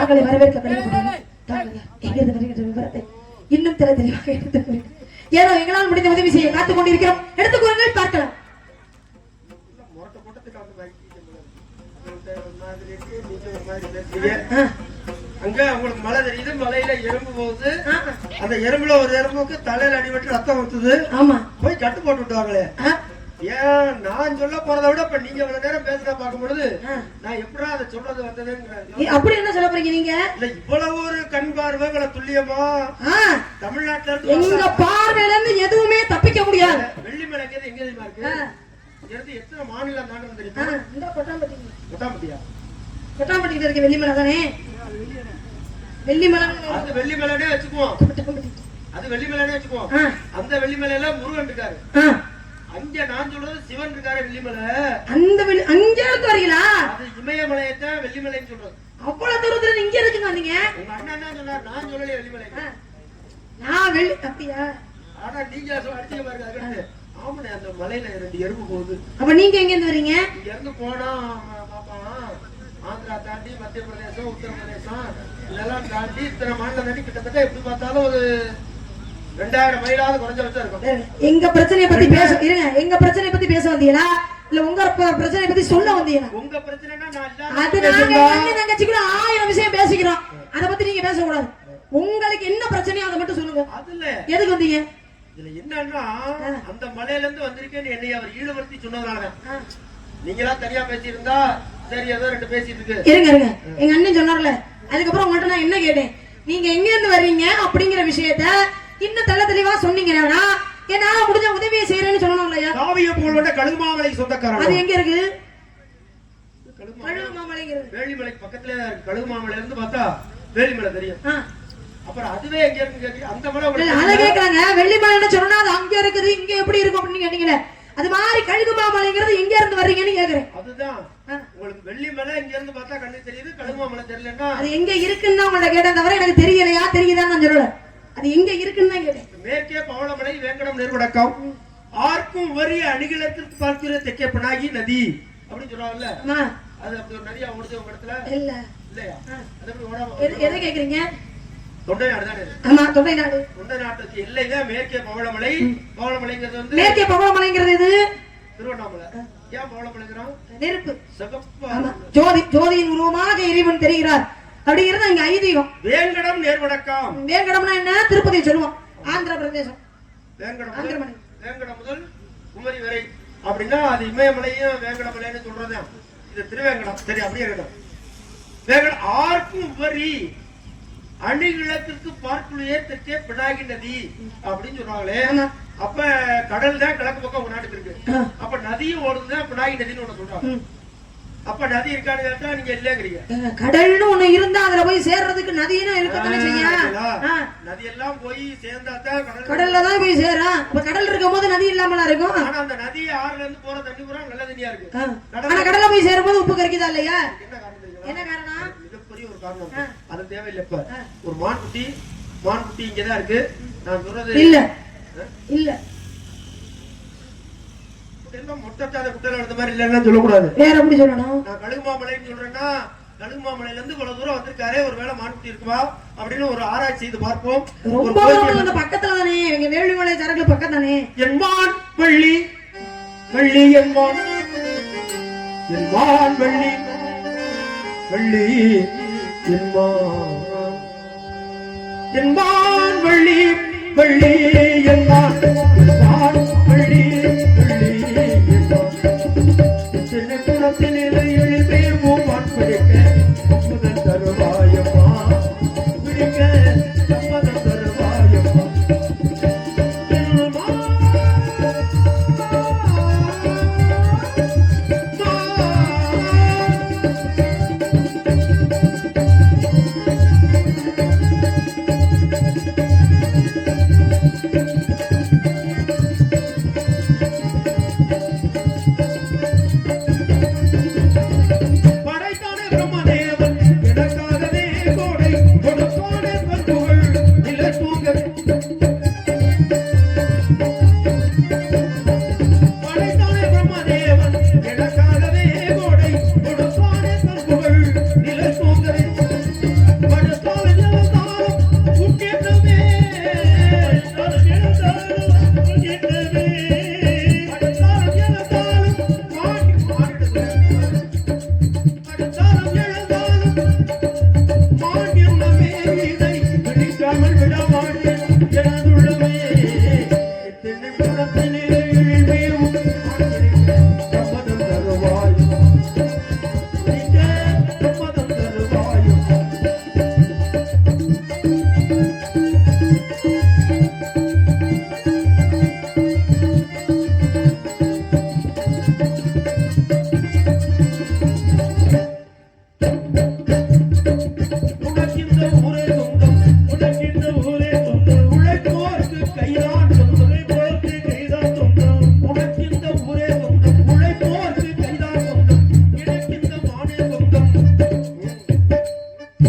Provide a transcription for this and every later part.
தாங்களை வரவேற்க விரும்புகிறேன். தாங்கள் எங்கிருந்து வருகின்ற விவரத்தை இன்னும் தெளிவாக எடுத்துக் ஏதோ எங்களால் முடிந்த உதவி செய்ய காத்துக் கொண்டிருக்கிறோம். எடுத்துக் கூறுங்கள், பார்க்கலாம். அங்க உங்களுக்கு மழை தெரியுது, மலையில எறும்பு போகுது. அந்த எறும்புல ஒரு எறும்புக்கு தலையில அடிபட்டு ரத்தம் ஊத்துது. ஆமா, போய் கட்டு போட்டு விட்டாங்களே. ஏன் நான் சொல்ல போறதை விட இப்ப நீங்க இவ்வளவு நேரம் பேசுறத பார்க்கும் பொழுது நான் எப்படா அதை சொல்றது வந்ததுன்னு அப்படி என்ன சொல்ல போறீங்க நீங்க? இல்ல இவ்வளவு ஒரு கண் பார்வை துல்லியமா தமிழ்நாட்டுல இருந்து எங்க பார்வையில இருந்து எதுவுமே தப்பிக்க முடியாது. வெள்ளிமலைங்கிறது எங்க தெரியுமா இருக்கு? இருந்து எத்தனை மாநிலம் தாண்டி தெரியுமா? இந்த கொட்டாம்பட்டி. கொட்டாம்பட்டியா? கொட்டாம்பட்டியில இருக்க வெள்ளிமலை தானே? வெள்ளிமலை. அது வெள்ளிமலைனே வச்சுக்குவோம். அது வெள்ளிமலைனே வச்சுக்குவோம். அந்த வெள்ளிமலையில முருகன் இருக்காரு. அங்க நான் சொல்றது சிவன் இருக்காரு வெள்ளிமலை. அந்த அங்க இருந்து வரீங்களா? அது இமயமலையத்தான் வெள்ளிமலைன்னு சொல்றது. அவ்வளவு தூரத்துல இங்க இருக்குங்க நீங்க? உங்க அண்ணா என்ன சொன்னார்? நான் சொல்லலையே வெள்ளிமலை. நான் வெள்ளி அப்படியா? ஆனா நீங்க அடிச்சீங்க பாருங்க. அதுக்கு ஆமாண்ணே, அந்த மலையில 2 எறும்பு போகுது. அப்ப நீங்க எங்க இருந்து வரீங்க? இங்க இருந்து போனா பாப்பா ஆந்திரா தாண்டி மத்திய பிரதேசம், உத்தரப்பிரதேசம் இதெல்லாம் தாண்டி இத்தனை மாநிலம் தாண்டி கிட்டத்தட்ட எப்படி பார்த்தாலும் ஒரு 2000 மைலாவது குறைஞ்ச வச்சா இருக்கும். எங்க பிரச்சனையை பத்தி பேச இருங்க. எங்க பிரச்சனையை பத்தி பேச வந்தீங்களா இல்ல உங்க பிரச்சனையை பத்தி சொல்ல வந்தீங்களா? உங்க பிரச்சனைனா நான் அது நாங்க அண்ணன் தங்கச்சிக்குள்ள 1000 விஷயம் பேசிக்கிறோம். அத பத்தி நீங்க பேசக்கூடாது. உங்களுக்கு என்ன பிரச்சனையோ அதை மட்டும் சொல்லுங்க. அதுல எதுக்கு வந்தீங்க? இதுல என்னன்னா அந்த மலையில இருந்து வந்திருக்கேன்னு என்னை அவர் ஈடுபடுத்தி சொன்னதுனாலதான். நீங்களா தனியா பேசியிருந்தா சரி ஏதோ 2 பேசிட்டு இருக்கு. இருங்க இருங்க, எங்க அண்ணன் சொன்னார்ல, அதுக்கப்புறம் உங்கள்ட்ட நான் என்ன கேட்டேன், நீங்க எங்க இருந்து வர்றீங்க அப்படிங்கிற விஷயத்த இன்னும் தெளிவா சொன்னீங்கன்னா ஏன்னா முடிஞ்ச உதவியை செய்யறேன்னு சொல்லணும் இல்லையா? காவிய புகழ்வெட்ட கழுகுமாமலை சொந்தக்காரன். அது எங்க இருக்கு? கழுகுமாமலைங்கிறது வேலிமலைக்கு பக்கத்துல தான் இருக்கு. கழுகுமாமலையில இருந்து பார்த்தா வேலிமலை தெரியும். அப்புறம் அதுவே எங்க இருக்கு கேக்குறீங்க? அந்த மலை அத கேக்குறாங்க. வெள்ளிமலைன்னு சொன்னா அது அங்க இருக்குது, இங்க எப்படி இருக்கும் அப்படின்னு கேட்டீங்களே. அது மாதிரி கழுகுமாமலைங்கிறது எங்க இருந்து வர்றீங்கன்னு கேக்குறேன். அதுதான் உங்களுக்கு வெள்ளிமலை இங்க இருந்து பார்த்தா கண்ணு தெரியுது, கழுகுமாமலை தெரியலன்னா அது எங்க இருக்குன்னு தான் உங்கள்ட்ட கேட்டேன் தவிர எனக்கு தெரியலையா தெரியுதான்னு நான் சொல்லல. அது எங்க இருக்குன்னு தான் கேட்டேன். மேற்கே பவளமலை வேங்கடம் நெருவடக்கம் ஆர்க்கும் வரிய அணிகளத்திற்கு பார்க்கிற தெற்கே பினாகி நதி அப்படின்னு சொல்றாங்கல்ல. அது அப்படி ஒரு நதியா ஓடுது உங்க இடத்துல? இல்ல இல்லையா? அது எப்படி ஓடாம எதை கேக்குறீங்க? தொண்டை நாடு தானே? ஆமா, தொண்டை நாடு. தொண்டை நாட்டுக்கு எல்லைதான் மேற்கே பவளமலை. பவளமலைங்கிறது வந்து மேற்கே பவளமலைங்கிறது இது திருவண்ணாமலை. ஏன் பவளமலைங்கிறோம்? நெருப்பு, சிகப்பு, ஜோதி, ஜோதியின் உருவமாக இறைவன் தெரிகிறார் அப்படிங்கிறது அங்க ஐதீகம். வேங்கடம் நேர்வடக்கம். வேங்கடம்னா என்ன? திருப்பதி சொல்லுவோம், ஆந்திர பிரதேசம். வேங்கடம் வேங்கடம் முதல் குமரி வரை அப்படின்னா அது இமயமலையும் வேங்கடமலைன்னு சொல்றதுதான். இது திருவேங்கடம். சரி, அப்படியே இருக்கட்டும். வேங்கடம் ஆர்க்கும் உபரி அணிகிழத்திற்கு பார்க்குள்ளே தெற்கே பினாகி நதி அப்படின்னு சொல்றாங்களே. அப்ப கடல் தான் கிழக்கு பக்கம் உங்க நாட்டுக்கு இருக்கு. அப்ப நதியும் ஓடுதுதான் பினாகி நதினு ஒண்ணு சொல்றாங்க. அப்ப நதி இருக்கான்னு கேட்டா நீங்க இல்லங்கிறீங்க. கடல்னு ஒண்ணு இருந்தா அதுல போய் சேர்றதுக்கு நதியும் இருக்கத்தானே செய்ய. நதி எல்லாம் போய் சேர்ந்தாதான் கடல்ல தான் போய் சேரும். அப்ப கடல் இருக்கும் போது நதி இல்லாமலாம் இருக்கும். ஆனா அந்த நதி ஆறுல இருந்து போற தண்ணி பூரா நல்ல தண்ணியா இருக்கு. ஆனா கடல்ல போய் சேரும் போது உப்பு கரிக்குதா இல்லையா? என்ன காரணம்? மிகப்பெரிய ஒரு காரணம். அது தேவையில்லை. இப்ப ஒரு மான்குட்டி இங்கதான் இருக்கு. நான் சொல்றது இல்ல இல்ல மொட்டச்சாத குட்டை அந்த மாதிரி இல்லைன்னு சொல்லக்கூடாது. வேற எப்படி சொல்லணும்? நான் கழுகுமாமலைன்னு சொல்றேன்னா கழுகுமாமலையில இருந்து இவ்வளவு தூரம் வந்திருக்காரே, ஒரு வேளை மான்குட்டி இருக்குமா அப்படின்னு ஒரு ஆராய்ச்சி செய்து பார்ப்போம். பக்கத்துல தானே எங்க வேலுமலை சரக்குல பக்கம் தானே. என்மான் வள்ளி வள்ளி என்மான் என்மான் வள்ளி வள்ளி என்மான் என்மான் வள்ளி வள்ளி என்மான் வள்ளி முதல் தருவாயம்மா பிடிக்க சம்மதம் தருவாயம்மா.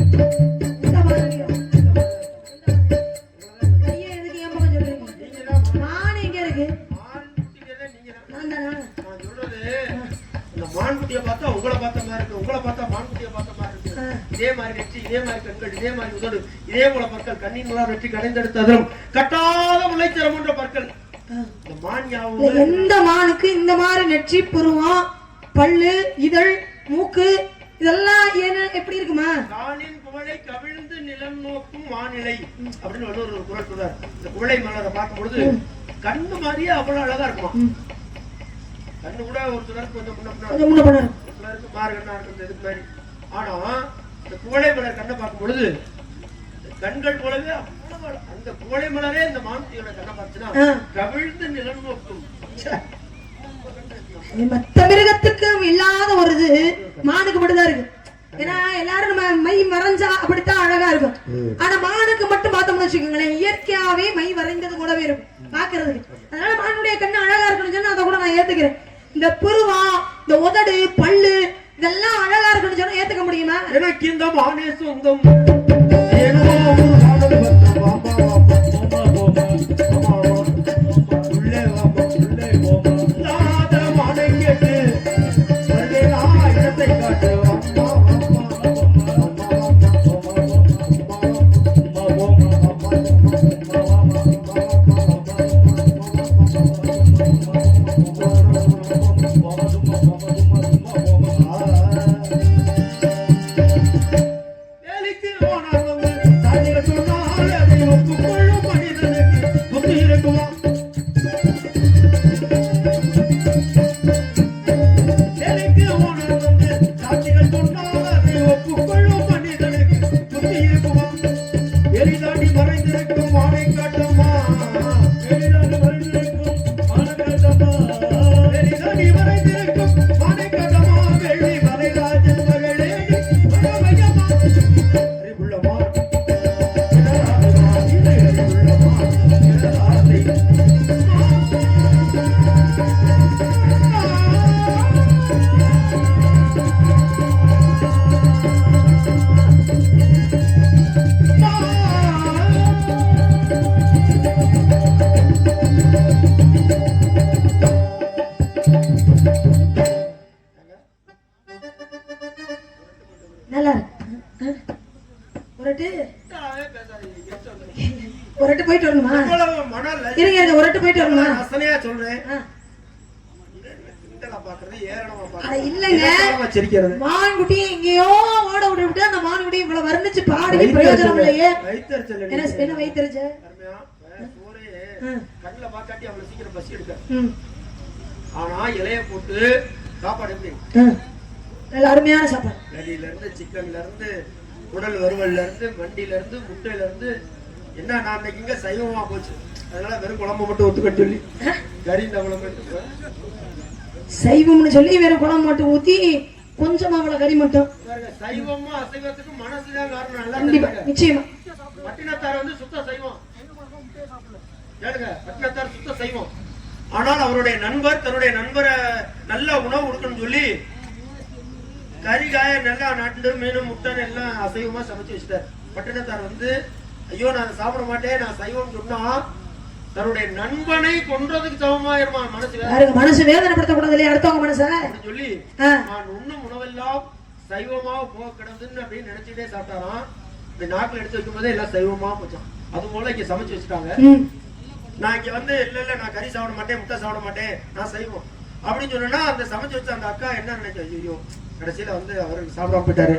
இந்த மாதிரி கையை எதுக்கு ஏன் பக்கம் சொல்றீங்க? நீங்கதான் மான் எங்க இருக்கு? மான் குட்டிங்கிறதே நீங்கதான். நான் தானா? நான் சொல்றது இந்த மான்குட்டியை பார்த்தா உங்களை பார்த்த மாதிரி இருக்கு, உங்களை பார்த்தா மான்குட்டியை பார்த்த மாதிரி இருக்கு. இதே மாதிரி நெற்றி, இதே மாதிரி கண்கள், இதே மாதிரி உதடு, இதே போல பற்கள், கண்ணின் மூலம் வெற்றி கடைந்தெடுத்ததும் கட்டாத முளைத்தரம் என்ற பற்கள். இந்த மான் இல்ல, ஞாபகம் எந்த மானுக்கு இந்த மாதிரி நெற்றி, புருவம், பல்லு, இதழ், மூக்கு இதெல்லாம் என்ன எப்படி இருக்குமா? காணின் குவளை கவிழ்ந்து நிலம் நோக்கும் வானிலை அப்படின்னு ஒரு குரல் சொல்றார். இந்த குவளை மலரை பார்க்கும் பொழுது கண்ணு மாதிரியே அவ்வளவு அழகா இருக்குமா. கண்ணு கூட ஒரு சிலருக்கு கொஞ்சம் முன்ன பண்ணணும். சிலருக்கு மாறு கண்ணா இருக்கிறது இதுக்கு மாதிரி. ஆனா இந்த குவளை மலர் கண்ணை பார்க்கும் பொழுது கண்கள் போலவே அவ்வளவு அந்த குவளை மலரே இந்த மான்குட்டியோட கண்ணை பார்த்துன்னா கவிழ்ந்து நிலம் நோக்கும். மத்த மிருகத்துக்கும் இல்லாத ஒரு இது மானுக்கு மட்டும்தான் இருக்கு. ஏன்னா எல்லாரும் நம்ம மை மறைஞ்சா அப்படித்தான் அழகா இருக்கும். ஆனா மானுக்கு மட்டும் பார்த்தோம்னு வச்சுக்கோங்களேன், இயற்கையாவே மை வரைந்தது கூடவே இருக்கும் பாக்குறதுக்கு. அதனால மானுடைய கண்ணு அழகா இருக்கணும்னு சொன்னா அதை கூட நான் ஏத்துக்கிறேன். இந்த புருவா, இந்த உதடு, பல்லு இதெல்லாம் அழகா இருக்கணும்னு சொன்னா ஏத்துக்க முடியுமா? எனக்கு இந்த மானே சொந்தம் ஒருட்டு போயிட்டு வரணுமா? இருங்க, இது ஒருட்டு போயிட்டு வரணுமா? ரசனையா சொல்றேன். இல்லங்க, மான்குட்டி எங்கேயோ ஓட விட்டு அந்த மான்குட்டி இவ்வளவு வர்ணிச்சு பாடி பிரயோஜனம் இல்லையே. என்ன வைத்தறிச்ச கண்ணுல பாக்காட்டி அவ்வளவு சீக்கிரம் பசி எடுக்க. ஆனா இலைய போட்டு சாப்பாடு எப்படி நல்ல அருமையான சாப்பாடு. கறியில இருந்து, சிக்கன்ல இருந்து, உடல் வறுவல்ல இருந்து, மண்டியில இருந்து, முட்டையில இருந்து. என்ன நான் இன்னைக்கு இங்க சைவமா போச்சு, அதனால வெறும் குழம்பு மட்டும் ஒத்துக்கன்னு சொல்லி கறி இந்த குழம்பு சைவம்னு சொல்லி வெறும் குழம்பு மட்டும் ஊத்தி கொஞ்சமா அவ்வளவு கறி மட்டும். சைவமா அசைவத்துக்கு மனசுதான் காரணம். கண்டிப்பா, நிச்சயமா. பட்டினத்தார் வந்து சுத்த சைவம் கேளுங்க, பட்டினத்தார் சுத்த சைவம். ஆனால் அவருடைய நண்பர் தன்னுடைய நண்பரை நல்ல உணவு கொடுக்கணும்னு சொல்லி கறி காய நல்லா நண்டு மீன் முட்டை எல்லாம் அசைவமா சமைச்சு வச்சுட்டார். பட்டினத்தார் வந்து ஐயோ நான் சாப்பிட மாட்டேன், நான் சைவம் சொன்னா தன்னுடைய நண்பனை கொன்றதுக்கு சமமாயிருமா. மனசு வேதனைப்படுத்தக்கூடாது இல்லையா அடுத்தவங்க மனச சொல்லி நான் உண்ணும் உணவெல்லாம் சைவமா போக கிடந்துன்னு அப்படின்னு நினைச்சுட்டே சாப்பிட்டாராம். இந்த நாக்குல எடுத்து வைக்கும் போதே எல்லாம் சைவமா போச்சான். அது போல இங்க சமைச்சு வச்சுட்டாங்க. நான் இங்க வந்து இல்ல நான் கறி சாப்பிட மாட்டேன், முட்டை சாப்பிட மாட்டேன், நான் சைவம் அப்படின்னு சொன்னா அந்த சமைச்சு வச்ச அந்த அக்கா என்ன நினைச்சா, ஐயோ கடைசியில வந்து அவருக்கு சாப்பிடாம போயிட்டாரு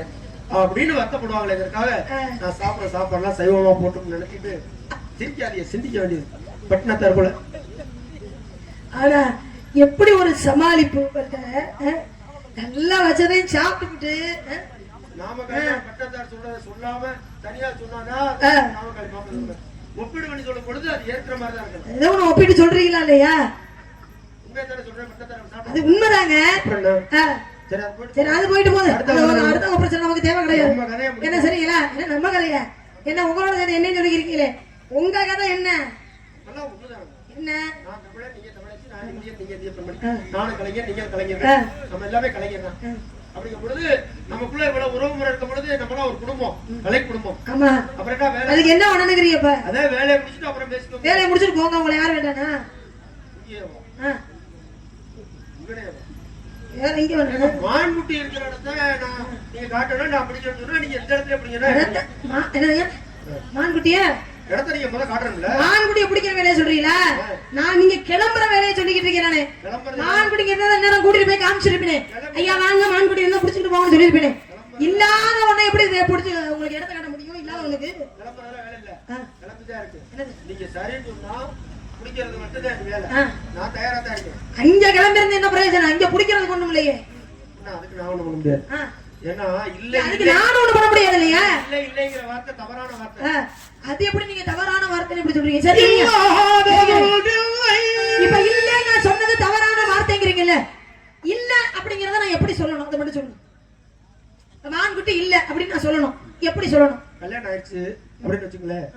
அப்படின்னு வருத்தப்படுவாங்களே. இதற்காக நான் சாப்பிட சாப்பாடுலாம் சைவமா போட்டோம்னு நினைச்சிட்டு சிரிக்காதிய சிந்திக்க வேண்டியது பட்டினத்தார் போல. ஆனா எப்படி ஒரு சமாளிப்பு நல்லா வச்சதையும் சாப்பிட்டுக்கிட்டு நாம பட்டினத்தார் சொல்றத சொல்லாம தனியா சொன்னாதான் நாம கழிப்பாங்க. ஒப்பீடு பண்ணி சொல்லும் பொழுது அது ஏற்கிற மாதிரி தான் இருக்கு. ஏதோ ஒண்ணு ஒப்பீடு சொல்றீங்களா இல்லையா? உண்மையதானே சொல்றேன். பட்டினத்தார் அது உண்மைதாங்க. சரி அது போயிட்டு போகுது. அடுத்த பிரச்சனை நமக்கு தேவை கிடையாது. என்ன சரிங்களா? என்ன நம்ம கதையா? என்ன உங்களோட கதை என்ன சொல்லிக்கிறீங்களே? உங்க கதை என்ன? என்ன நானும் கலைஞர், நீங்க கலைஞர், நம்ம எல்லாமே கலைஞர் தான். அப்படிங்கும் பொழுது நமக்குள்ள இவ்வளவு உறவு முறை இருக்கும் பொழுது நம்மளாம் ஒரு குடும்பம், கலை குடும்பம். ஆமா. அப்புறம் என்ன வேலை? அதுக்கு என்ன வணங்குறீங்கப்ப? அதான் வேலையை முடிச்சிட்டு அப்புறம் பேசிக்கோங்க. வேலையை முடிச்சிட்டு போங்க, உங்களை யார் வேண்டானா? வேற எங்க வேண்டானா? மான்குட்டி இருக்கிற இடத்த நான் நீங்க காட்டணும், நான் அப்படி சொல்றேன். நீங்க எந்த இடத்துல எப்படிங்கன்னா என்னங்க மான்குட்டியா இடத்த நீங்க முதல்ல காட்டணும்ல. மான்குட்டியை பிடிக்கிற வேலையை சொல்றீங்களா? நான் நீங்க கிளம்புற வேலையை சொல்லிக்கிட்டு இருக்கேன். நானே மான்குட்டிக்கு என்ன நேரம் கூட்டிட்டு போய் காமிச்சிருப்பேன். ஐயா வாங்க மான்குட்டி இருந்தா பிடிச்சிட்டு போங்கன்னு சொல்லிருப்பேன். இல்லாத உடனே எப்படி பிடிச்சி உங்களுக்கு இடத்த காட்ட முடியும்? இல்லாதவங்களுக்கு கிளம்புறதுல வேலை இல்ல, கிளம்பிதான் இருக்கு. நீங்க சரின்னு சொன்னா பிடிக்கிறது மட்டும்தான் வேலை. நான் தயாரா தான் இருக்கேன். அங்க கிளம்பி இருந்து என்ன பிரயோஜனம்? அங்க பிடிக்கிறது ஒண்ணும் இல்லையே. அதுக்கு நான் ஒண்ணு பண்ண முடியாது. ஏன்னா இல்ல அதுக்கு நானும் ஒண்ணு பண்ண முடியாது இல்லையா? இல்ல இல்லங்கிற வார்த்தை தவறான வார்த்தை. அது எப்படி நீங்க தவறான வார்த்தை எப்படி சொல்றீங்க? சரி இப்ப இல்ல நான் சொன்னது தவறான வார்த்தைங்கிறீங்கல்ல, இல்ல அப்படிங்கறத நான் எப்படி சொல்லணும்? அதை மட்டும் சொல்லணும். மான்குட்டி இல்ல அப்படின்னு நான் சொல்லணும். எப்படி சொல்லணும்? கல்யாணம் ஆயிடுச்சு அப்படின்னு வச்சுங்களேன்.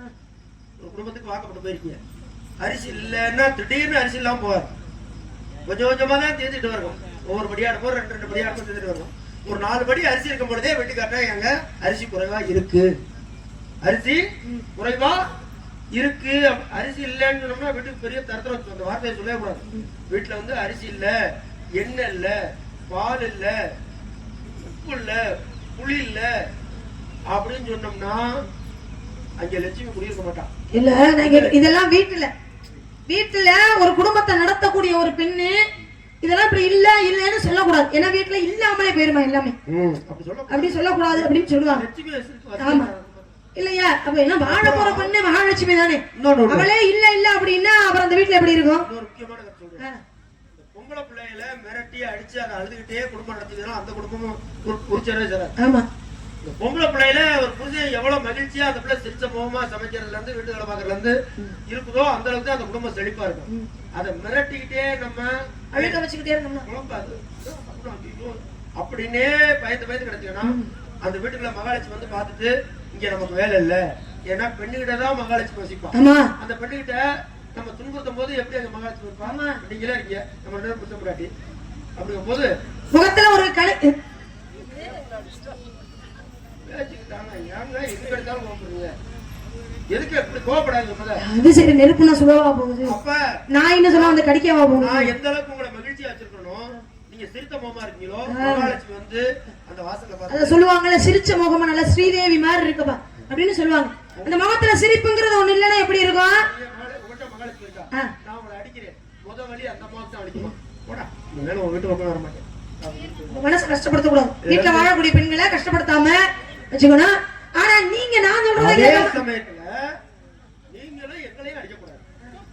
ஒரு குடும்பத்துக்கு வாக்கப்பட்டு போயிருக்கீங்க. அரிசி இல்லைன்னா திடீர்னு அரிசி இல்லாம போவார். கொஞ்சம் கொஞ்சமா தான் தேர்ந்துட்டு வரும். ஒவ்வொரு படியா எடுப்போம், 2 படியா எடுப்போம், தேர்ந்துட்டு வரும். ஒரு 4 படி அரிசி இருக்கும் பொழுதே வீட்டுக்காரா எங்க அரிசி குறைவா இருக்கு, அரிசி குறைவா இருக்கு. அரிசி இல்லைன்னு சொன்னோம்னா வீட்டுக்கு பெரிய தரத்துல அந்த வார்த்தையை சொல்லவே கூடாது. வீட்டுல வந்து அரிசி இல்ல, எண்ணெய் இல்ல, பால் இல்ல, உப்பு இல்ல, புளி இல்ல அப்படின்னு சொன்னோம்னா அங்க லட்சுமி குடியிருக்க மாட்டான். இல்ல நாங்க இதெல்லாம் வீட்டுல ஒரு குடும்பத்தை நடத்தக்கூடிய ஒரு பெண்ணு இதெல்லாம் இப்படி இல்ல இல்லன்னு சொல்லக்கூடாது. ஏன்னா வீட்டுல இல்லாமலே போயிருமா எல்லாமே. அப்படி சொல்லக்கூடாது அப்படின்னு சொல்லுவாங்க. ஆமா இல்லையா? அப்ப என்ன வாழ போற பெண்ணு மகாலட்சுமி தானே. அவளே இல்ல இல்ல அப்படின்னா அப்புறம் அந்த வீட்டுல எப்படி இருக்கும்? முக்கியமான கருத்து சொல்றேன். பொம்பளை பிள்ளைகளை மிரட்டி அடிச்சு அதை அழுதுகிட்டே குடும்பம் நடத்திக்கிறோம். அந்த குடும்பமும் புரிச்சரவே சார். ஆமா. இந்த பொம்பளை பிள்ளையில ஒரு புருஷன் எவ்வளவு மகிழ்ச்சியா அந்த பிள்ளை சிரிச்ச முகமா சமைக்கிறதுல இருந்து வீட்டு வேலை பாக்குறதுல இருந்து இருக்குதோ அந்த அளவுக்கு தான் அந்த குடும்பம் செழிப்பா இருக்கும். அதை மிரட்டிக்கிட்டே நம்ம அழுக வச்சுக்கிட்டே இருந்தோம்னா குழம்பாது அப்படின்னே பயந்து கிடைச்சீங்கன்னா அந்த வீட்டுக்குள்ள மகாலட்சுமி வந்து பார்த்துட்டு இங்க நமக்கு வேலை இல்ல. ஏன்னா பெண்ணுகிட்ட தான் மகாலட்சுமி வசிப்பா. அந்த பெண்ணுகிட்ட நம்ம துன்புறுத்தும் போது எப்படி அங்க மகாலட்சுமி இருப்பா? நீங்களே இருக்கீங்க, நம்ம 2 பேரும் புத்தப்படாட்டி அப்படிங்கும் போது முகத்துல ஒரு கலை எதுக்கு எப்படி கோவப்படாதீங்க. அது சரி, நெருப்புனா சுடவா போகுது? அப்ப நான் என்ன சொல்ல அந்த கடிக்கவா போகுது? நான் எந்த அளவுக்கு உங்களை மகிழ்ச்சியா வச்சிருக்கணும். நீங்க சிரித்த முகமா இருக்கீங்களோ மகாலட்சுமி வந்து அந்த வாசல்ல பார்த்து அத சொல்லுவாங்கல்ல, சிரிச்ச முகமா நல்ல ஸ்ரீதேவி மாதிரி இருக்குப்பா அப்படின்னு சொல்லுவாங்க. அந்த முகத்துல சிரிப்புங்கிறது ஒண்ணு இல்லன்னா எப்படி இருக்கும்? உங்கள்ட்ட மகாலட்சுமி இருக்கா, நான் உங்களை அடிக்கிறேன், முத வலி அந்த முகத்தை அடிக்குமா? போடா, இனிமேல் உங்க வீட்டு பக்கம் வர மாட்டேன். மனசு கஷ்டப்படுத்த கூடாது. வீட்டுல வாழக்கூடிய பெண்களை கஷ்டப்படுத்தாம வச்சுக்கணும். ஆனா நீங்க நான் சொல்றதே சமயத்துல நீங்களும் எங்களையும் அடிக்கக்கூடாது.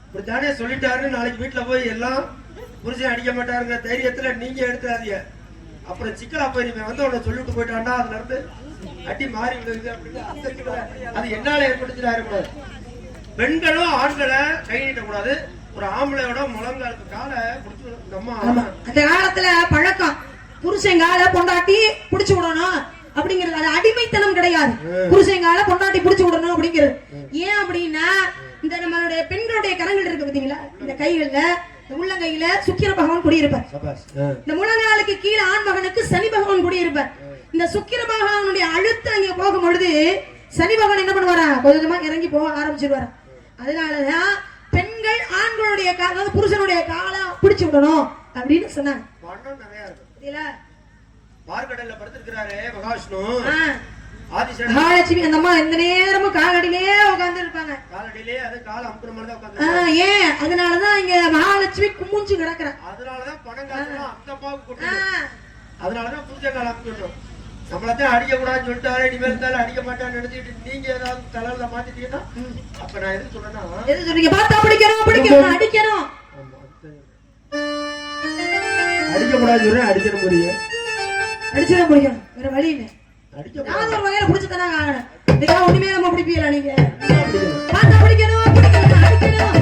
இப்படித்தானே சொல்லிட்டாருன்னு நாளைக்கு வீட்டுல போய் எல்லாம் புருஷன் அடிக்க மாட்டாருங்க தைரியத்துல நீங்க எடுத்துறாதீங்க. அப்புறம் சிக்கலா போய் நீங்க வந்து உன்னை சொல்லிட்டு போயிட்டான்னா அதுல இருந்து அடி மாறி விடுது அப்படின்னு அது என்னால ஏற்படுத்திட்டு இருக்கக்கூடாது. பெண்களும் ஆண்களை கை நீட்டக்கூடாது. ஒரு ஆம்பளையோட முழங்காலுக்கு காலை பிடிச்சு அந்த காலத்துல பழக்கம் புருஷன் காலை பொண்டாட்டி பிடிச்சு விடணும் அப்படிங்கிறது. அது அடிமைத்தனம் கிடையாது. புருஷன் காலை பொண்டாட்டி பிடிச்சு விடணும் அப்படிங்கிறது. ஏன் அப்படின்னா இந்த நம்மளுடைய பெண்களுடைய கரங்கள் இருக்கு பாத்தீங்களா, இந்த கைகள்ல உள்ளங்கையில சுக்கிர பகவான் குடியிருப்பார். இந்த முழங்காலுக்கு கீழே ஆண் மகனுக்கு சனி பகவான் குடியிருப்பார். இந்த சுக்கிர பகவானுடைய அழுத்தம் அங்க போகும் பொழுது சனி பகவான் என்ன பண்ணுவாரா, கொஞ்சமா இறங்கி போக ஆரம்பிச்சிருவாரு. அதனாலதான் பெண்கள் ஆண்களுடைய அதாவது புருஷனுடைய காலை பிடிச்சு விடணும் அப்படின்னு சொன்னாங்க. பார்க்கடல்ல படுத்திருக்கிறாரே மகாவிஷ்ணு, மகாலட்சுமி அந்த அம்மா எந்த நேரமும் காலடியிலே உட்கார்ந்து இருப்பாங்க. காலடியிலே அது கால அமுக்குற மாதிரி தான் உட்கார்ந்து. ஏன் அதனாலதான் இங்க மகாலட்சுமி கும்முஞ்சு கிடக்குற. அதனாலதான் பணம் காசுலாம் அந்த அம்மாவுக்கு கொடுக்கணும். அதனாலதான் பூஜை காலம் அமுக்கணும். நம்மளத்தான் அடிக்க கூடாதுன்னு சொல்லிட்டாரு, இனிமேல் இருந்தாலும் அடிக்க மாட்டான்னு நினைச்சிட்டு நீங்க ஏதாவது தலையில மாத்திட்டீங்கன்னா அப்ப நான் எது சொல்றேன்னா எது சொல்றீங்க? பார்த்தா பிடிக்கணும் பிடிக்கணும் அடிக்கணும். அடிக்க கூடாது அடிக்கணும் புரிய அடிச்சுதான் பிடிக்கணும், வேற வழி இல்லை. நான் ஒரு வகையில பிடிச்சு தானே ஆகணும். இதுக்காக ஒண்ணுமே நம்ம பிடிப்பீங்களா? நீங்க பார்த்தா பிடிக்கணும் பிடிக்கணும் அடிக்கணும்.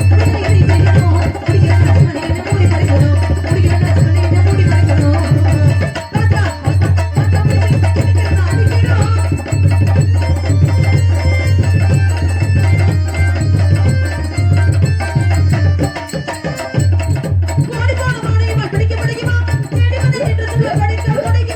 படிக்க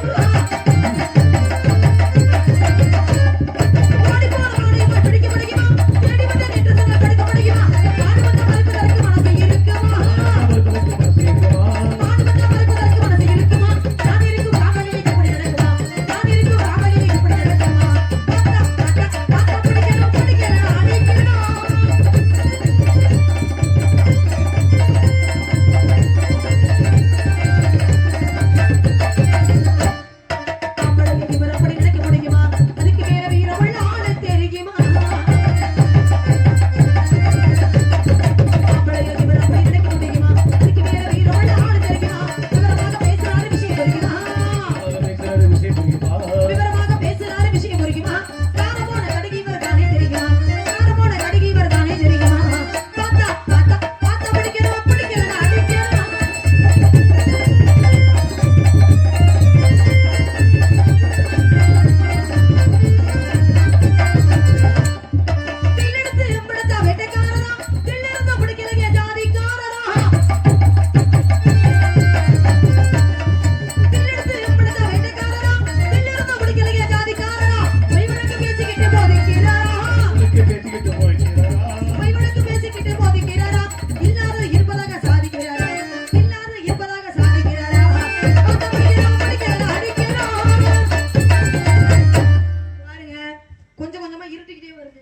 இருட்டிக்கிட்டே வருது.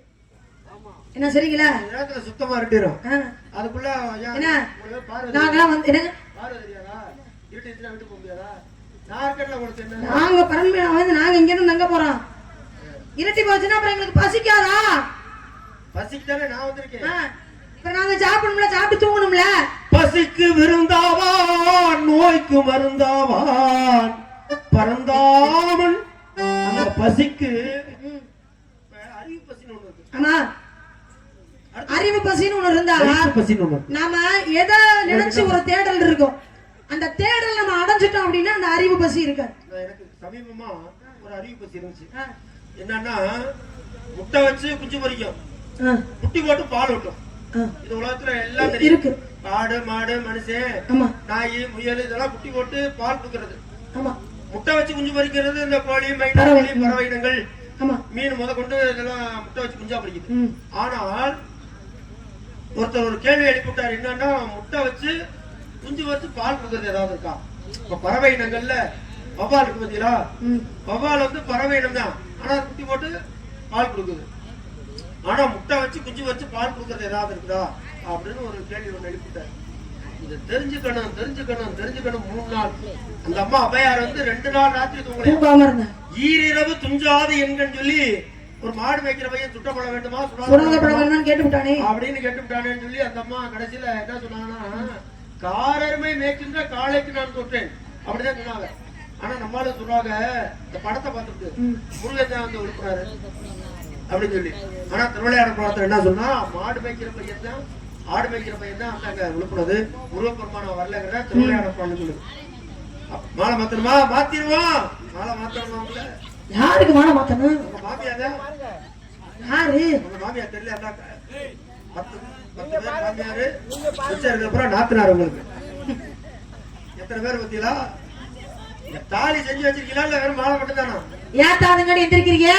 என்ன சரிங்களா? நேரத்துல சுத்தமா இருட்டிரும். அதுக்குள்ள என்ன நாங்களாம் வந்து என்ன இருட்டிச்சுனா விட்டு போக முடியாதா? நான் இருக்கல உங்களுக்கு என்ன? நாங்க பரம்பரை வந்து நாங்க இங்க இருந்து தங்க போறோம். இருட்டி போச்சுன்னா அப்புறம் எங்களுக்கு பசிக்காதா? பசிக்குதானே நான் வந்திருக்கேன். இப்ப நாங்க சாப்பிடணும்ல, சாப்பிட்டு தூங்கணும்ல. பசிக்கு விருந்தாவான், நோய்க்கு மருந்தாவான், பரந்தாமன். அந்த பசிக்கு அறிவு பசின்னு ஒண்ணு இருக்கு. ஆமா, அறிவு பசின்னு ஒண்ணு இருந்தா நாம எதை நினைச்சு ஒரு தேடல் இருக்கும், அந்த தேடல் நம்ம அடைஞ்சிட்டோம் அப்படின்னா அந்த அறிவு பசி இருக்காது. எனக்கு சமீபமா ஒரு அறிவு பசி இருந்துச்சு. என்னன்னா முட்டை வச்சு குஞ்சு பொரிக்கும், குட்டி போட்டு பால் விட்டும். இது உலகத்துல எல்லாம் இருக்கு. ஆடு மாடு மனுஷன் நாய் முயல் இதெல்லாம் குட்டி போட்டு பால் கொடுக்கறது. முட்டை வச்சு குஞ்சு பொரிக்கிறது இந்த கோழி மைனா பறவை இனங்கள் மீன் முத கொண்டு இதெல்லாம் முட்டை வச்சு குஞ்சா பொரிக்குது. ஆனால் ஒருத்தர் ஒரு கேள்வி எழுப்பிட்டார். என்னன்னா முட்டை வச்சு குஞ்சு வச்சு பால் கொடுக்கறது ஏதாவது இருக்கா? இப்ப பறவை இனங்கள்ல வவ்வால் இருக்கு பாத்தீங்களா? வவ்வால் வந்து பறவை இனம் தான், ஆனா குட்டி போட்டு பால் கொடுக்குது. ஆனா முட்டை வச்சு குஞ்சு வச்சு பால் கொடுக்கறது ஏதாவது இருக்குதா அப்படின்னு ஒரு கேள்வி ஒண்ணு எழுப்பிட்டார். இதை தெரிஞ்சுக்கணும் தெரிஞ்சுக்கணும் தெரிஞ்சுக்கணும். 3 நாள் அந்த அம்மா அபயார் வந்து 2 நாள் ராத்திரி தூங்கல. ஈரிரவு துஞ்சாது எங்கன்னு சொல்லி ஒரு மாடு மேய்க்கிற பையன் சுட்டப்பட வேண்டுமா கேட்டுவிட்டானே அப்படின்னு கேட்டுவிட்டானேன்னு சொல்லி அந்த அம்மா கடைசியில என்ன சொன்னாங்கன்னா, காரருமை மேய்க்கின்ற காலைக்கு நான் தொட்டேன் அப்படிதான் சொன்னாங்க. ஆனா நம்மளால சொல்றாங்க இந்த படத்தை பார்த்துட்டு முருகன் தான் வந்து உழுப்புறாரு அப்படின்னு சொல்லி. ஆனா திருவிளையாட படத்துல என்ன சொன்னா, மாடு மேய்க்கிற பையன் தான் ஆடு மேய்க்கிற பையன் தான் அங்க விழுப்புனது, முருகப்பெருமான வரலங்கிற திருவிளையாட படம் சொல்லுது. மாலை மாத்தணுமா? மாத்திடுவோம். மாலை மாத்தணுமா? யாருக்கு மாலை மாத்தணும்? மாமியாதான். யாரு? மாமியார் தெரியல. 10 பேர் மாமியாரு அப்புறம் நாத்தினார். உங்களுக்கு எத்தனை பேர் பத்தியா தாலி செஞ்சு வச்சிருக்கீங்களா இல்ல வெறும் மாலை மட்டும் தானா? ஏன் தானுங்க எந்திரிக்கிறீங்க?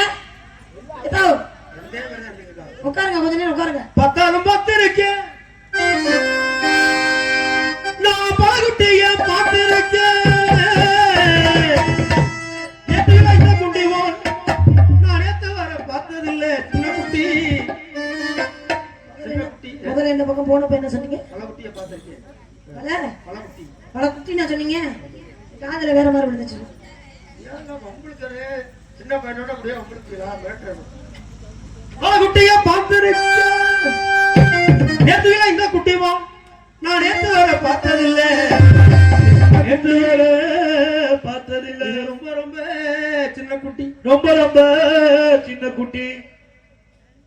உட்காருங்க, கொஞ்ச நேரம் உட்காருங்க. 10 10 இருக்கு. நான் பாகுட்டிய பார்த்திருக்கேன். நான் நேத்து வர பார்த்ததில்லை. சின்ன குட்டி முதல்ல இந்த பக்கம் போனப்ப என்ன சொன்னீங்க? பழகுட்டிய பார்த்திருக்கேன். பழகுட்டி பழகுட்டி நான் சொன்னீங்க, காதுல வேற மாதிரி விழுந்துச்சு. உங்களுக்கு சின்ன பையனோட அப்படியே உங்களுக்கு பழகுட்டிய பார்த்திருக்கேன். நேத்து இந்த குட்டிமா நான் நேத்து வர பார்த்ததில்லை. நேத்து வர பார்த்ததில்லை. ரொம்ப ரொம்ப சின்ன குட்டி, ரொம்ப ரொம்ப சின்ன குட்டி.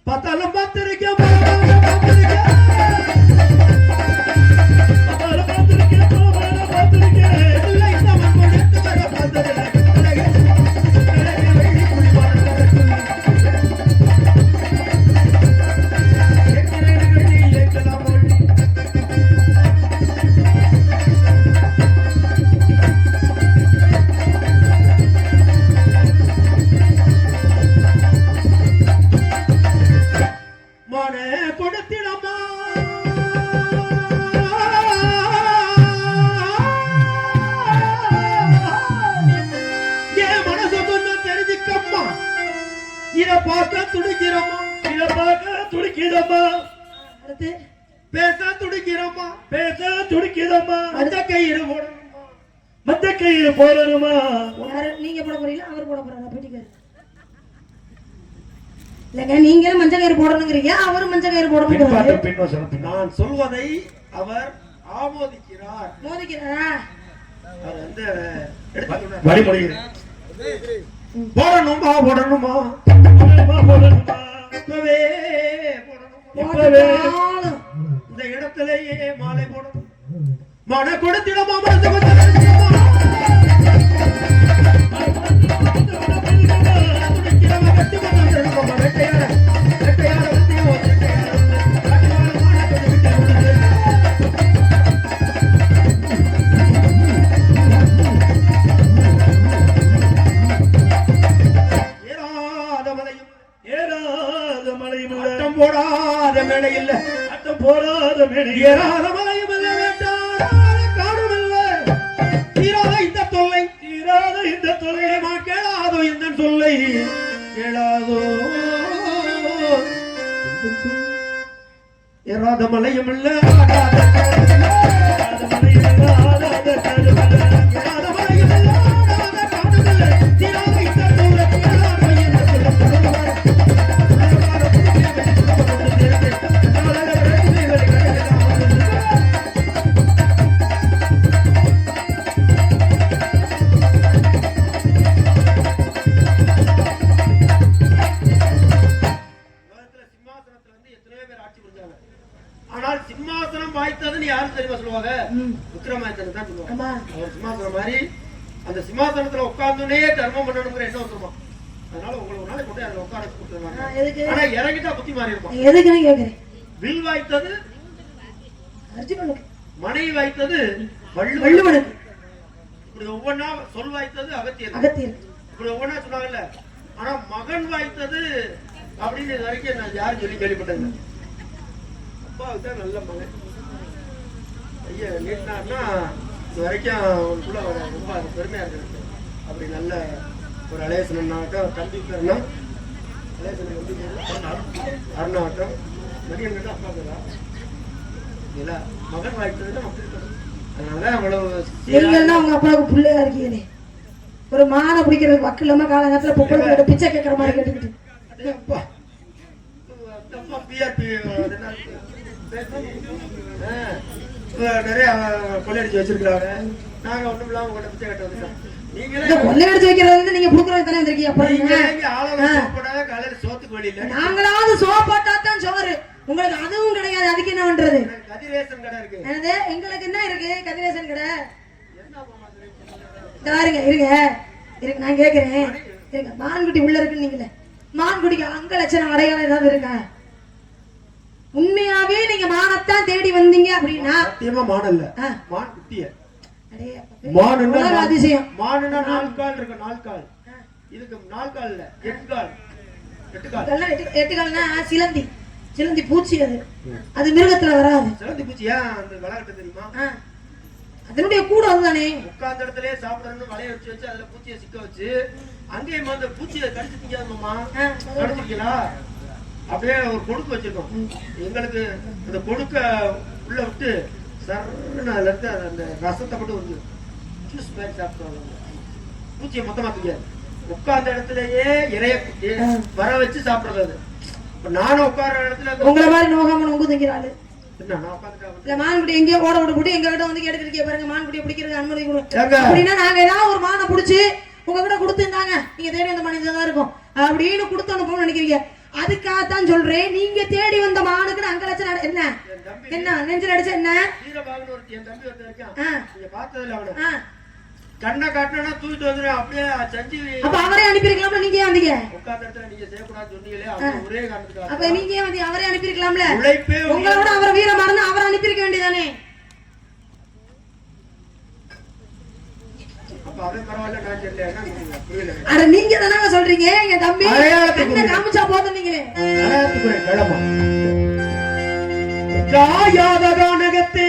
பார்த்தாலும் பார்த்திருக்கேன், பார்த்திருக்கேன். நீங்களும் மஞ்சள் கயிறு போடணுங்கிறீங்க, அவரும் மஞ்சள் கயிறு போடணும். நான் சொல்வதை அவர் ஆமோதிக்கிறார். மோதிக்கிறாரா? அவர் வந்து வழிமுறைகள் போடணுமா போடணுமா போடணுமா இப்பவே போடணும். இந்த இடத்திலேயே மாலை போடணும். மன கொடுத்திடமா மனசு போடாத மேடை இல்ல, அட்டம் போடாத மேடை, ஏறாத மலையும் இல்ல, வேண்டாத காடும் இல்ல, தீராத இந்த தொல்லை, தீராத இந்த தொல்லை, கேளாதோ இந்த சொல்லை, கேளாதோ ஏறாத மலையும் இல்ல ஆனால் சிம்மாசனம் வாய்த்ததுன்னு யாரும் தெரியுமா சொல்லுவாங்க? விக்ரமாதித்தன் தான் சொல்லுவாங்க. அவர் சிம்மாசனம் மாதிரி அந்த சிம்மாசனத்துல உட்கார்ந்துனே தர்மம் பண்ணணுங்கிற எண்ணம் வந்துருமா. அதனால உங்களை ஒரு நாளைக்கு கொண்டு அதுல உட்கார கொடுத்துருவாங்க. ஆனா இறங்கிட்டா புத்தி மாறி இருக்கும். எதுக்குன்னு கேக்குறேன். வில் வாய்த்தது அர்ஜுனனுக்கு, மனை வாய்த்தது வள்ளுவனுக்கு, இப்படி ஒவ்வொன்னா சொல் வாய்த்தது அகத்தியர், இப்படி ஒவ்வொன்னா சொன்னாங்கல்ல. ஆனா மகன் வாய்த்தது அப்படின்னு இது வரைக்கும் நான் யாரும் சொல்லி கேள்விப்பட்டது. அப்பாவுக்கு தான் நல்ல மகன். ஐயா நீட்டினார்னா இது வரைக்கும் அவனுக்குள்ள ரொம்ப பெருமையா இருக்கு. அப்படி நல்ல ஒரு அலேசனாகட்டும், தம்பி பேர்னா அலேசனை வந்து அருணாகட்டும், மதியம் கேட்டா அப்பா பேரா இல்ல மகன் வாய்த்ததுன்னா அப்படி இருக்கணும். அதனால அவ்வளவு நீங்க உங்க அப்பாவுக்கு பிள்ளையா இருக்கீங்களே, ஒரு மானை பிடிக்கிறதுக்கு வக்கு இல்லாம காலங்கத்துல பொப்பளை பிச்சை கேட்கற மாதிரி கேட்டுக்கிட்டு நிறைய கொள்ளையடிச்சு வச்சிருக்காங்க. நாங்க ஒண்ணும் இல்லாம உங்கள்ட்ட பிச்சை கட்ட வந்துட்டோம். நீங்களே கொள்ளையடிச்சு வைக்கிறது நீங்க புடுக்குறது தானே வந்திருக்கீங்க. காலையில சோத்துக்கு வழி இல்ல, நாங்களாவது சோப்பாட்டா தான் சோறு, உங்களுக்கு அதுவும் கிடையாது. அதுக்கு என்ன பண்றது? கதிரேசன் கடை இருக்கு. எங்களுக்கு என்ன இருக்கு? கதிரேசன் கடை இருங்க இருங்க இருங்க, நான் கேக்குறேன். இருங்க, மான்குட்டி உள்ள இருக்குன்னு நீங்களே, மான்குட்டிக்கு அங்க லட்சணம் அடையாளம் ஏதாவது இருக்கா? உண்மையாவே நீங்க மானத்தான் தேடி வந்தீங்க அப்படின்னா சத்தியமா மான் இல்ல, மான் குட்டிய. அதிசயம். மானுன்னா 4 கால் இருக்கு, 4 கால். இதுக்கு 4 கால் இல்ல, 8 கால். 8 கால்னா சிலந்தி, சிலந்தி பூச்சி. அது மிருகத்துல வராது. சிலந்தி பூச்சி ஏன் அந்த விளையாட்டு தெரியுமா? அதனுடைய கூட அதுதானே. உட்கார்ந்த இடத்துலயே சாப்பிடணும்னு வலைய வச்சு அதுல பூச்சியை சிக்க வச்சு அங்கேயும் அந்த பூச்சியை கடிச்சு திங்காதம்மா. கடிச்சிருக்கீங்களா? அப்படியே ஒரு கொடுக்கு வச்சிருக்கோம். எங்களுக்கு அந்த கொடுக்க உள்ள விட்டு சர்ன்னு அதுல இருந்து அந்த ரசத்தை மட்டும் வந்து ஜூஸ் மாதிரி சாப்பிடுவாங்க. பூச்சியை மொத்தமா திங்காது. உட்கார்ந்த இடத்துலயே இறைய குட்டி வர வச்சு சாப்பிடுறது. நானும் உட்கார்ற இடத்துல உங்களை மாதிரி நோகாம நொங்கு திங்கிறாள். மான்குடி எங்கேயோ ஓட விட்டு போட்டு எங்க கிட்ட வந்து கேட்டுருக்கீங்க பாருங்க, மான்குடியை பிடிக்கிறது அனுமதி அப்படின்னா நாங்க ஏதாவது ஒரு மானை பிடிச்சி உங்ககிட்ட கொடுத்துருந்தாங்க, நீங்க தேடி வந்த மனிதன் இருக்கும் அப்படின்னு கொடுத்து அனுப்பணும்னு நினைக்கிறீங்க. அதுக்காகத்தான் சொல்றேன், நீங்க தேடி வந்த மானுக்கு அங்க லட்சம் என்ன என்ன நெஞ்சில் அடிச்ச என்ன கண்ணை காட்டினா தூக்கிட்டு வந்துடும். அப்படியே செஞ்சு அப்ப அவரே அனுப்பிருக்கலாம்ல, நீங்க ஏன் வந்தீங்க? உட்கார்ந்த இடத்துல நீங்க செய்யக்கூடாது சொன்னீங்களே, ஒரே காரணத்துக்காக. அப்ப நீங்க ஏன் வந்து அவரே அனுப்பிருக்கலாம்ல? உழைப்பே உங்களோட அவர் வீரமா இருந்தா அவரை அனுப்பியிருக்க வேண்டியதானே. அப்ப அதே பரவாயில்ல, நான் சொல்லல புரியல. அட நீங்க தானங்க சொல்றீங்க என் தம்பி என்ன காமிச்சா போதும் நீங்களே. கிளம்பா ஜாயாத கானகத்தே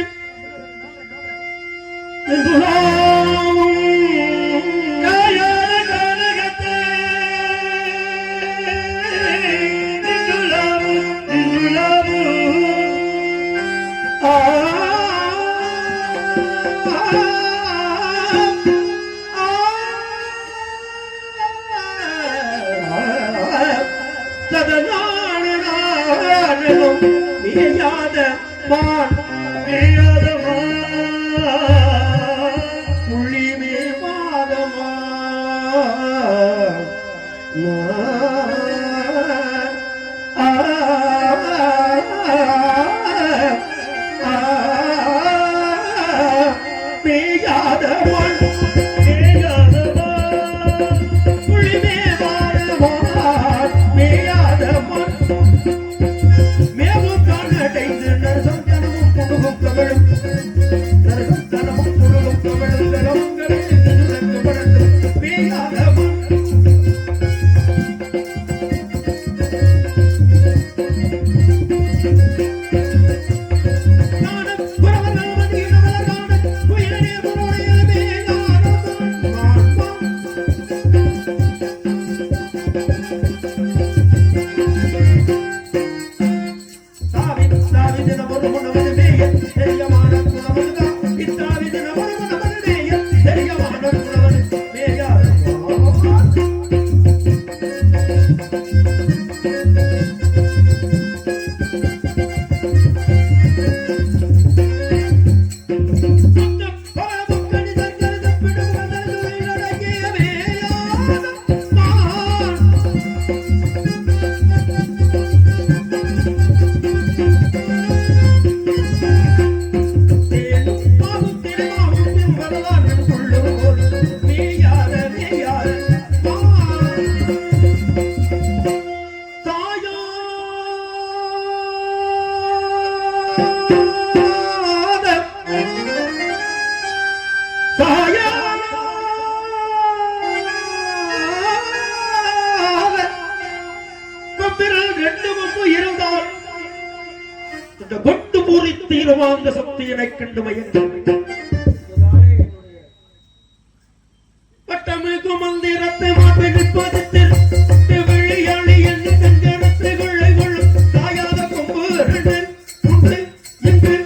மாத்திரம் 2 கொம்பு இருந்தால் இந்த கொட்டு பூரி தீர்வாங்க சக்தியினை கண்டு மயங்க பட்டமிகு மந்திரத்தை மாற்றிப்பதித்தில் வெளியாளி என்று கஞ்சனத்தை கொள்ளை கொள்ளும் தாயாத கொம்பு 2 உண்டு இங்கு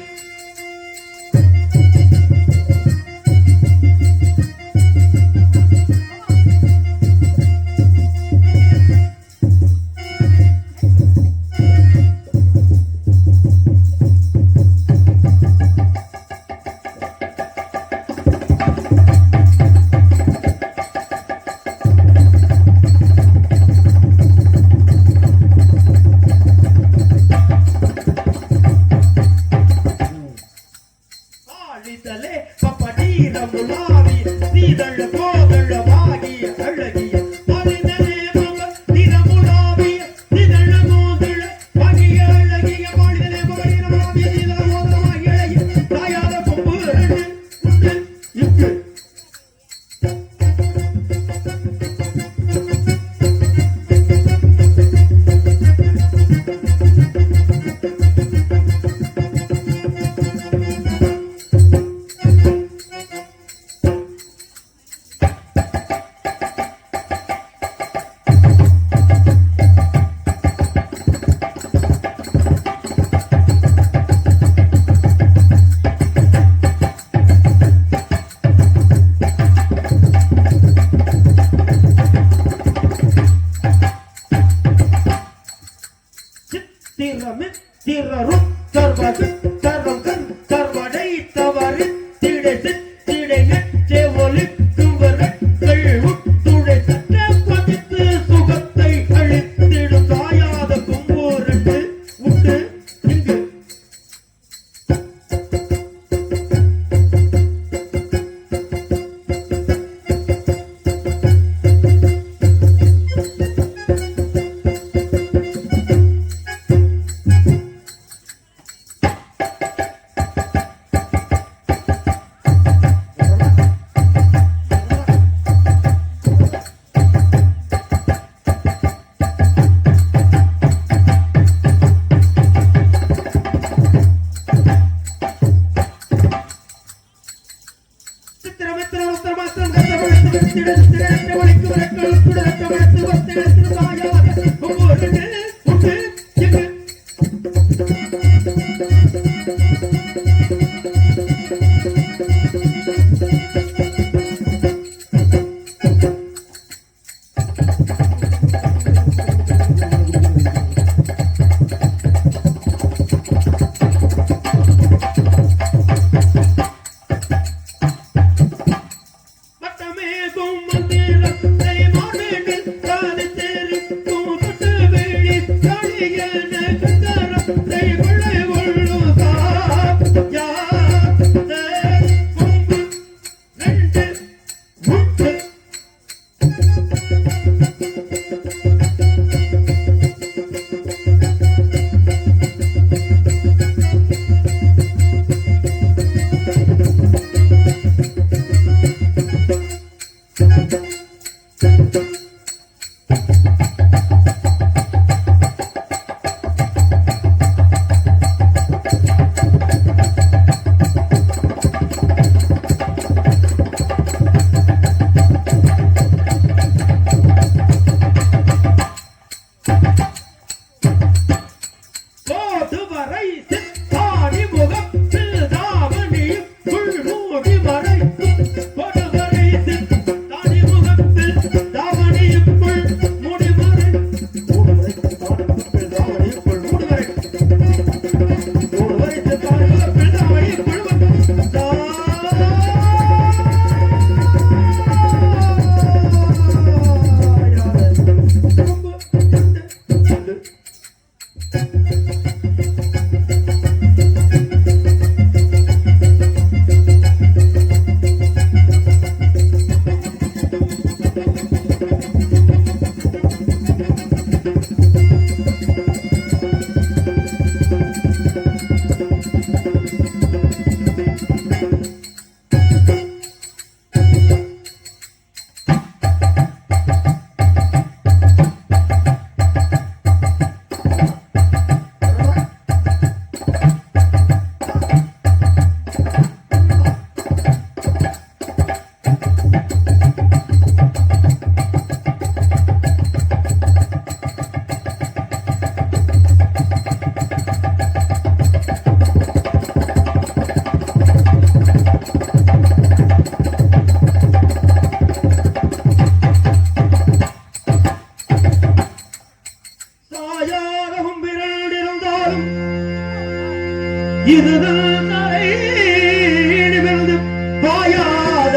இதுதான் தலையிலிருந்து பாயாத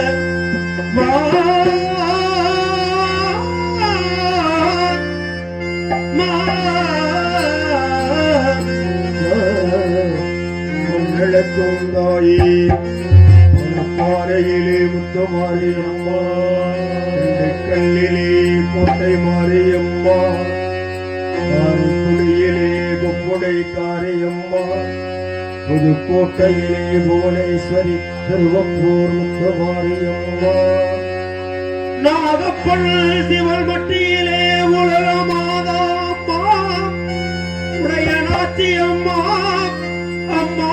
முன்னெழுக்கும் தாயே பாறையிலே முத்தமாரியம்மா கல்லிலே கோட்டை மாரியம்மா காரைக்குடியிலே கொப்புடை காரியம்மா புதுக்கோட்டையிலே புவனேஸ்வரி திருவப்பூர் முத்தமாரியம்மா நாகப்பள் சிவல் மட்டியிலே உலகமாதாம்மா உடைய நாச்சியம்மா அம்மா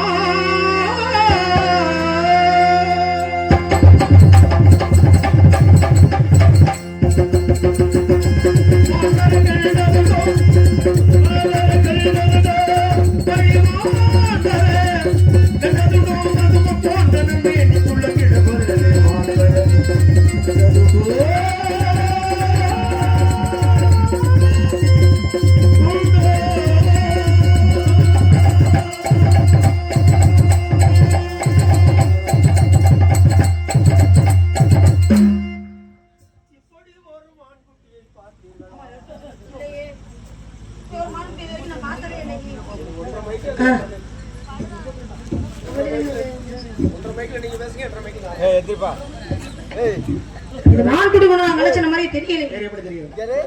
மான்குடி கலச்சன மாதிரி தெரியல.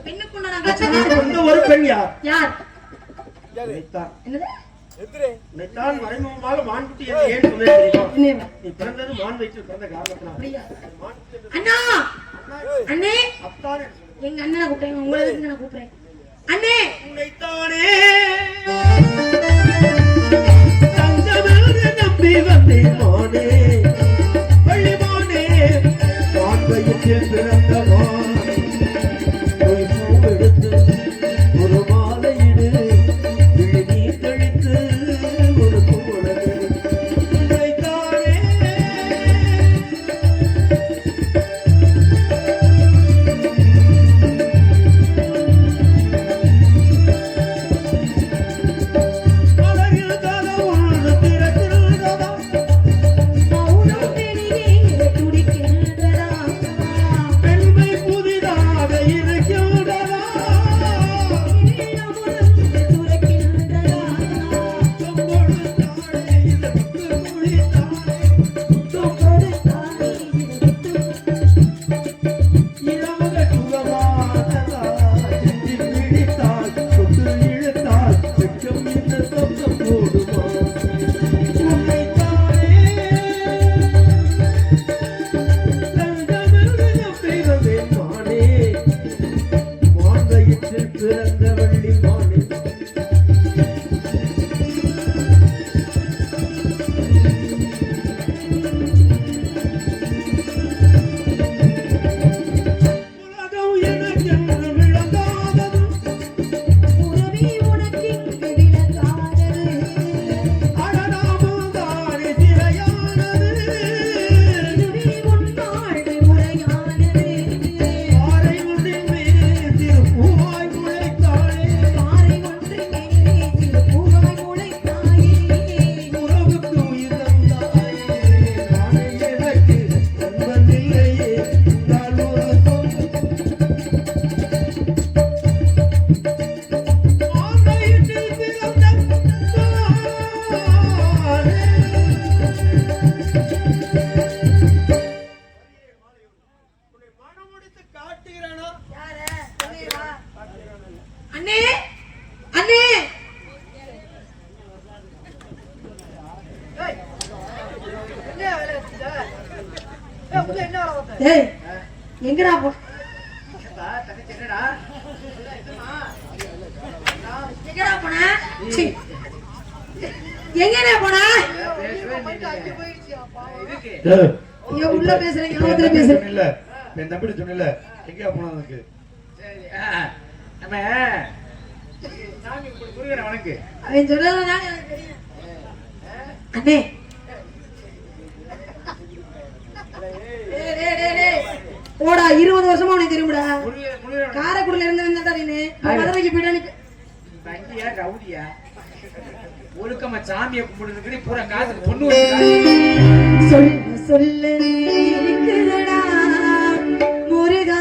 பெண்ணுக்கு ஒரு பெண் யார்? யார்? என்னது? நெத்தான் மறைமுகமாக மான்குட்டி ஏன் சொன்னேன் தெரியுமா? நீ பிறந்தது மான் வயிற்றில் பிறந்த காரணத்தினால. அண்ணா அண்ணே அப்பானே எங்க அண்ணனை கூப்பிடுறேன். உங்களை எதுக்கு நான் கூப்பிடுறேன்? அண்ணே உன்னைத்தானே தங்கமேறு நம்பி வந்தேன் மானே பள்ளி மானே மான் வயிற்றில் பிறந்த மான் போய் பூவெடுத்து ஒரு மாலையிடு விழி நீ கழித்து ஒரு பூவுலகு உன்னைத்தானே எங்கடா போ எங்கடா போன? எங்கடா போன? உள்ள பேசுறேன் இல்ல என் தம்பி சொன்னல எங்கயா போனதுக்கு நம்ம சாமி குருகரை வணக்கு அவன் சொன்னதுனால எனக்கு தெரியும். அண்ணே போடா 20 வருஷமா உனக்கு தெரியும்டா. காரைக்குடில இருந்து வந்தா நீ மதுரைக்கு போயிட்டானு ரவுடியா ரவுடியா ஒழுக்கமா சாமியை கும்பிடுறதுக்கு பூரா காசு பொண்ணு சொல்ல சொல்ல இருக்குதடா முருகா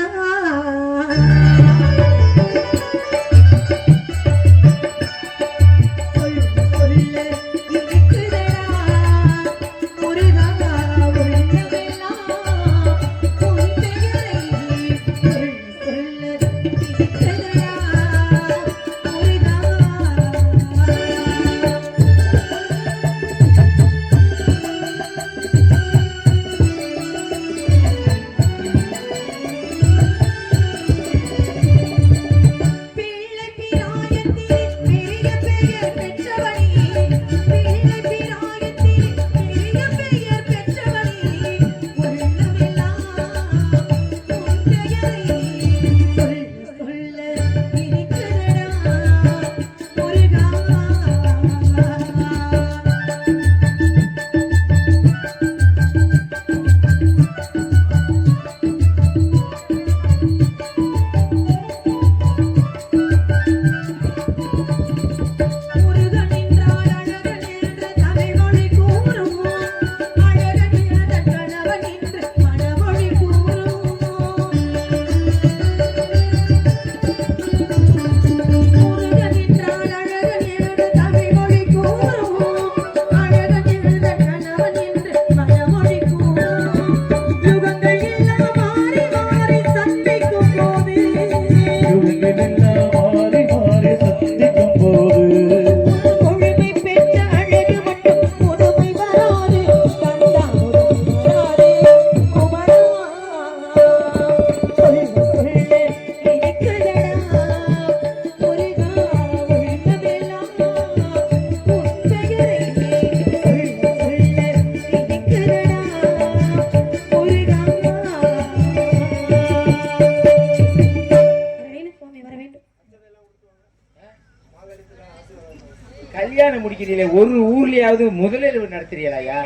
கல்யாணம் முடிக்கிறீங்களே ஒரு ஊர்லயாவது முதலில் நடத்துறீங்களா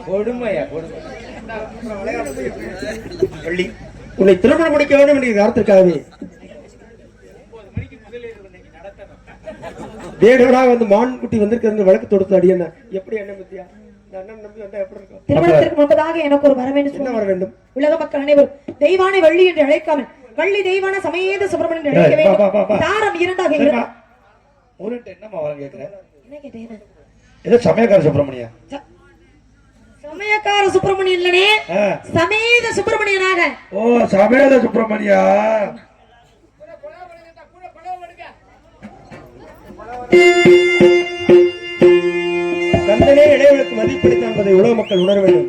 கொடுமையா கொடுமை வள்ளி உன்னை திருமணம் முடிக்க வேண்டும் என்ற காரணத்திற்காகவே வேடோடாக வந்து மான்குட்டி வந்திருக்கிறது வழக்கு தொடுத்து அடியன எப்படி என்ன பத்தியா அண்ணன் நம்பி வந்தா எப்படி இருக்கும் திருமணத்திற்கு முன்பதாக எனக்கு ஒரு வர வேண்டும் என்ன வர வேண்டும் உலக மக்கள் அனைவரும் தெய்வானை வள்ளி என்று அழைக்காமல் வள்ளி தெய்வான சமேத சுப்பிரமணியன் என்று அழைக்க வேண்டும் தாரம் இரண்டாக இருக்கும் ஊருட்டு என்னமா வர கேக்குற என்ன கேட்டேன் ஏதோ சமயக்கார சுப்பிரமணியா சமயக்கார சுப்பிரமணியன் இல்லனே சமேத சுப்பிரமணியனாக ஓ சமேத சுப்பிரமணியா கந்தனே இடைவெளிக்கு மதிப்பளித்தான் என்பதை உலக மக்கள் உணர வேண்டும்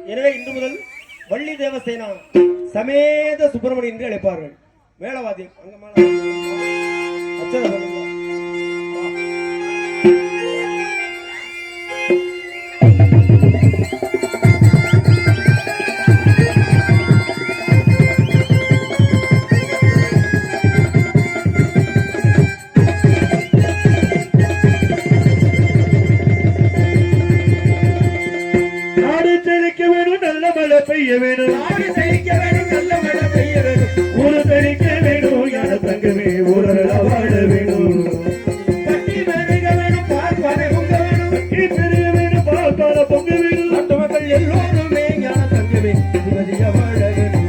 எனவே இன்று முதல் வள்ளி தேவசேனா சமேத சுப்பிரமணியன் என்று அழைப்பார்கள் மேளவாதியம் அங்க மேல பெய்ய வேணும் நாடு செழிக்க வேணும் நல்ல மழை பெய்ய வேணும் ஊரு செழிக்க வேணும் யார தங்கமே ஊரல வாழ வேணும் கட்டி பெருக வேணும் பால் பானை பொங்க வேணும் கட்டி பெருக வேணும் பால் பானை பொங்க வேணும் நாட்டு மக்கள் எல்லோருமே ஞான தங்கமே நிம்மதியா வாழ வேணும்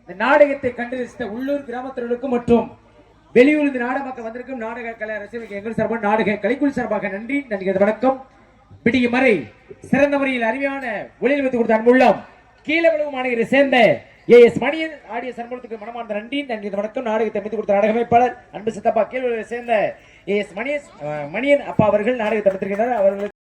நாடகத்தை கண்டு உள்ளூர் கிராமத்தினருக்கும் மற்றும் வெளியூர் நாடக மக்கள் வந்திருக்கும் நாடக கலை ரசிகர்களுக்கு எங்கள் சார்பாக நாடக கலைக்குழு சார்பாக நன்றி வணக்கம். பிடிக்கும் மறை சிறந்த முறையில் அருமையான ஒளியில் வைத்துக் கொடுத்த அன்புள்ளம் கீழவளவு மாநகரை சேர்ந்த ஏஎஸ் மணியன் ஆடிய சம்பளத்துக்கு மனமார்ந்த நன்றி வணக்கம். நாடகத்தை அமைத்து கொடுத்த நாடகமைப்பாளர் அன்பு சித்தப்பா கீழ் சேர்ந்த ஏஎஸ் மணியன் அப்பா அவர்கள் நாடகத்தை அமைத்திருக்கிறார். அவர்களுக்கு